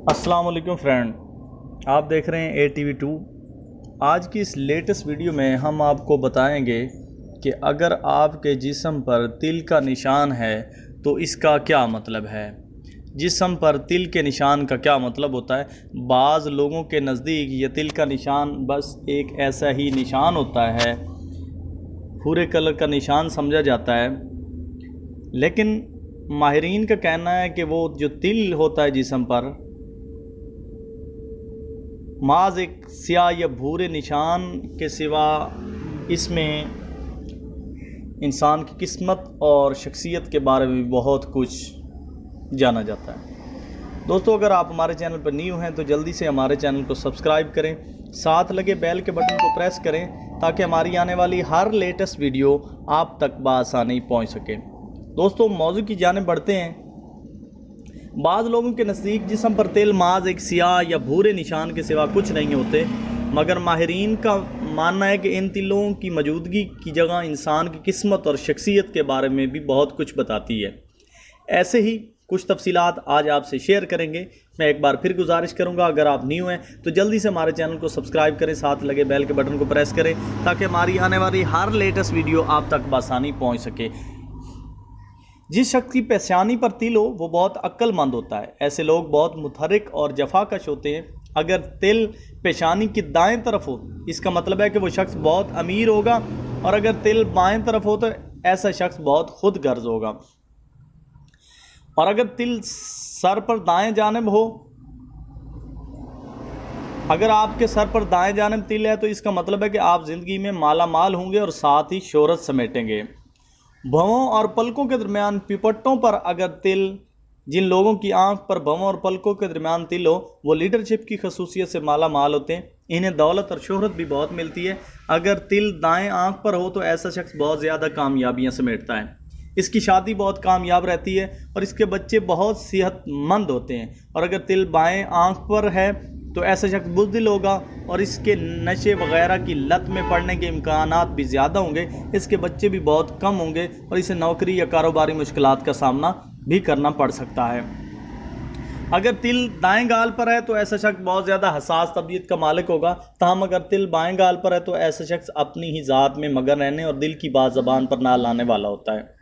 السلام علیکم فرینڈ، آپ دیکھ رہے ہیں ATV2۔ آج کی اس لیٹسٹ ویڈیو میں ہم آپ کو بتائیں گے کہ اگر آپ کے جسم پر تل کا نشان ہے تو اس کا کیا مطلب ہے۔ جسم پر تل کے نشان کا کیا مطلب ہوتا ہے؟ بعض لوگوں کے نزدیک یہ تل کا نشان بس ایک ایسا ہی نشان ہوتا ہے، بھورے کلر کا نشان سمجھا جاتا ہے، لیکن ماہرین کا کہنا ہے کہ وہ جو تل ہوتا ہے جسم پر، محض ایک سیاہ یا بھورے نشان کے سوا اس میں انسان کی قسمت اور شخصیت کے بارے میں بہت کچھ جانا جاتا ہے۔ دوستو، اگر آپ ہمارے چینل پر نیو ہیں تو جلدی سے ہمارے چینل کو سبسکرائب کریں، ساتھ لگے بیل کے بٹن کو پریس کریں تاکہ ہماری آنے والی ہر لیٹسٹ ویڈیو آپ تک بآسانی پہنچ سکے۔ دوستو، موضوع کی جانب بڑھتے ہیں۔ بعض لوگوں کے نزدیک جسم پر تل محض ایک سیاہ یا بھورے نشان کے سوا کچھ نہیں ہوتے، مگر ماہرین کا ماننا ہے کہ ان تلوں کی موجودگی کی جگہ انسان کی قسمت اور شخصیت کے بارے میں بھی بہت کچھ بتاتی ہے۔ ایسے ہی کچھ تفصیلات آج آپ سے شیئر کریں گے۔ میں ایک بار پھر گزارش کروں گا، اگر آپ نیو ہیں تو جلدی سے ہمارے چینل کو سبسکرائب کریں، ساتھ لگے بیل کے بٹن کو پریس کریں تاکہ ہماری آنے والی ہر لیٹسٹ ویڈیو آپ تک بآسانی پہنچ سکے۔ جس شخص کی پیشانی پر تل ہو وہ بہت عقل مند ہوتا ہے۔ ایسے لوگ بہت متحرک اور جفا کش ہوتے ہیں۔ اگر تل پیشانی کی دائیں طرف ہو اس کا مطلب ہے کہ وہ شخص بہت امیر ہوگا، اور اگر تل بائیں طرف ہو تو ایسا شخص بہت خود غرض ہوگا۔ اور اگر تل سر پر دائیں جانب ہو، اگر آپ کے سر پر دائیں جانب تل ہے تو اس کا مطلب ہے کہ آپ زندگی میں مالا مال ہوں گے اور ساتھ ہی شہرت سمیٹیں گے۔ بھووں اور پلکوں کے درمیان پپٹوں پر اگر تل، جن لوگوں کی آنکھ پر بھووں اور پلکوں کے درمیان تل ہو وہ لیڈرشپ کی خصوصیت سے مالا مال ہوتے ہیں، انہیں دولت اور شہرت بھی بہت ملتی ہے۔ اگر تل دائیں آنکھ پر ہو تو ایسا شخص بہت زیادہ کامیابیاں سمیٹتا ہے، اس کی شادی بہت کامیاب رہتی ہے اور اس کے بچے بہت صحت مند ہوتے ہیں۔ اور اگر تل بائیں آنکھ پر ہے تو ایسا شخص بزدل ہوگا اور اس کے نشے وغیرہ کی لت میں پڑنے کے امکانات بھی زیادہ ہوں گے، اس کے بچے بھی بہت کم ہوں گے اور اسے نوکری یا کاروباری مشکلات کا سامنا بھی کرنا پڑ سکتا ہے۔ اگر تل دائیں گال پر ہے تو ایسا شخص بہت زیادہ حساس طبیعت کا مالک ہوگا، تاہم اگر تل بائیں گال پر ہے تو ایسا شخص اپنی ہی ذات میں مگن رہنے اور دل کی بات زبان پر نہ لانے والا ہوتا ہے۔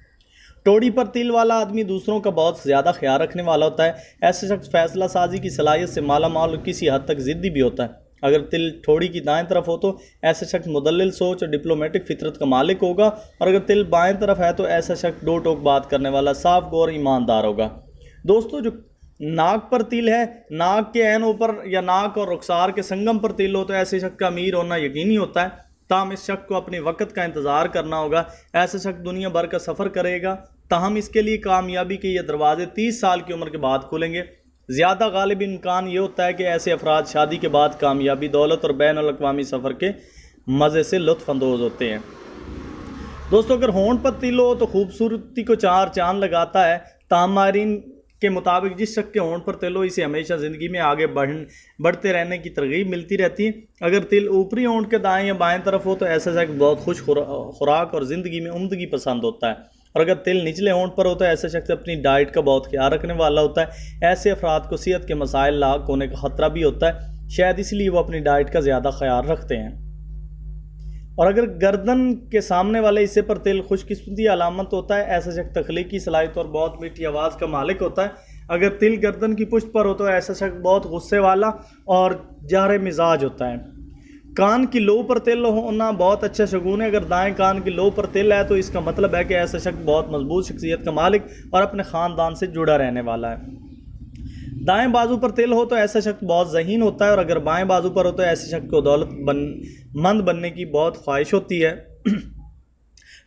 ٹوڑی پر تل والا آدمی دوسروں کا بہت زیادہ خیال رکھنے والا ہوتا ہے۔ ایسا شخص فیصلہ سازی کی صلاحیت سے مالا مال اور کسی حد تک ضدی بھی ہوتا ہے۔ اگر تل ٹھوڑی کی دائیں طرف ہو تو ایسا شخص مدلل سوچ اور ڈپلومیٹک فطرت کا مالک ہوگا، اور اگر تل بائیں طرف ہے تو ایسا شخص ڈو ٹوک بات کرنے والا، صاف گو اور ایماندار ہوگا۔ دوستو، جو ناک پر تل ہے، ناک کے عین اوپر یا ناک اور رخسار کے سنگم پر تل ہو تو ایسے شخص کا امیر ہونا یقینی ہوتا ہے، تاہم اس شخص کو اپنے وقت کا انتظار کرنا ہوگا۔ ایسا شخص دنیا بھر کا سفر کرے گا، تاہم اس کے لیے کامیابی کے یہ دروازے 30 سال کی عمر کے بعد کھلیں گے۔ زیادہ غالب امکان یہ ہوتا ہے کہ ایسے افراد شادی کے بعد کامیابی، دولت اور بین الاقوامی سفر کے مزے سے لطف اندوز ہوتے ہیں۔ دوستو، اگر ہونٹ پر تل ہو تو خوبصورتی کو چار چاند لگاتا ہے، تاہم ماہرین کے مطابق جس شخص کے ہونٹ پر تل ہو اسے ہمیشہ زندگی میں آگے بڑھتے رہنے کی ترغیب ملتی رہتی ہے۔ اگر تل اوپری ہونٹ کے دائیں یا بائیں طرف ہو تو ایسا شخص بہت خوش خوراک اور زندگی میں عمدگی پسند ہوتا ہے، اور اگر تل نچلے ہونٹ پر ہوتا ہے ایسا شخص اپنی ڈائٹ کا بہت خیال رکھنے والا ہوتا ہے۔ ایسے افراد کو صحت کے مسائل لاحق ہونے کا خطرہ بھی ہوتا ہے، شاید اس لیے وہ اپنی ڈائٹ کا زیادہ خیال رکھتے ہیں۔ اور اگر گردن کے سامنے والے حصے پر تل خوش قسمتی علامت ہوتا ہے، ایسا شخص تخلیقی صلاحیت اور بہت میٹھی آواز کا مالک ہوتا ہے۔ اگر تل گردن کی پشت پر ہو تو ایسا شخص بہت غصے والا اور جار مزاج ہوتا ہے۔ کان کی لو پر تل ہونا بہت اچھا شگون ہے۔ اگر دائیں کان کی لو پر تل ہے تو اس کا مطلب ہے کہ ایسا شخص بہت مضبوط شخصیت کا مالک اور اپنے خاندان سے جڑا رہنے والا ہے۔ دائیں بازو پر تل ہو تو ایسا شخص بہت ذہین ہوتا ہے، اور اگر بائیں بازو پر ہو تو ایسے شخص کو دولت مند بننے کی بہت خواہش ہوتی ہے۔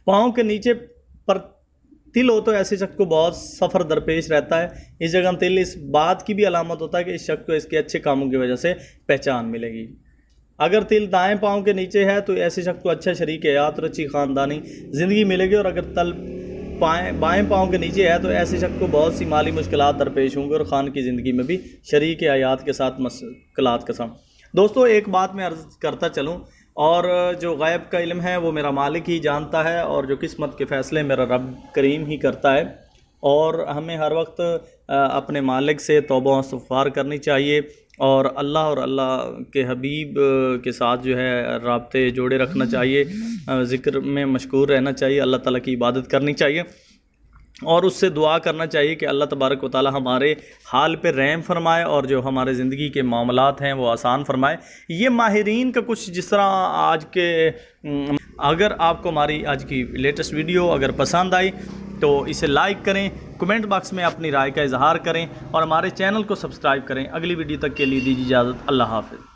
پاؤں کے نیچے پر تل ہو تو ایسے شخص کو بہت سفر درپیش رہتا ہے۔ اس جگہ تل اس بات کی بھی علامت ہوتا ہے کہ اس شخص کو اس کے اچھے کاموں کی وجہ سے پہچان ملے گی۔ اگر تل دائیں پاؤں کے نیچے ہے تو ایسے شخص کو اچھا شریک حیات اور اچھی خاندانی زندگی ملے گی، اور اگر تل بائیں پاؤں کے نیچے ہے تو ایسے شخص کو بہت سی مالی مشکلات درپیش ہوں گے اور خان کی زندگی میں بھی شریک حیات کے ساتھ مشکلات کا سامنا۔ دوستو، ایک بات میں عرض کرتا چلوں، اور جو غیب کا علم ہے وہ میرا مالک ہی جانتا ہے، اور جو قسمت کے فیصلے میرا رب کریم ہی کرتا ہے۔ اور ہمیں ہر وقت اپنے مالک سے توبہ و استغفار کرنی چاہیے، اور اللہ کے حبیب کے ساتھ جو ہے رابطے جوڑے رکھنا چاہیے، ذکر میں مشغول رہنا چاہیے، اللہ تعالیٰ کی عبادت کرنی چاہیے، اور اس سے دعا کرنا چاہیے کہ اللہ تبارک و تعالیٰ ہمارے حال پہ رحم فرمائے اور جو ہمارے زندگی کے معاملات ہیں وہ آسان فرمائے۔ یہ ماہرین کا کچھ جس طرح آج کے اگر آپ کو ہماری آج کی لیٹسٹ ویڈیو اگر پسند آئی تو اسے لائک کریں، کمنٹ باکس میں اپنی رائے کا اظہار کریں، اور ہمارے چینل کو سبسکرائب کریں۔ اگلی ویڈیو تک کے لیے دیجیے اجازت، اللہ حافظ۔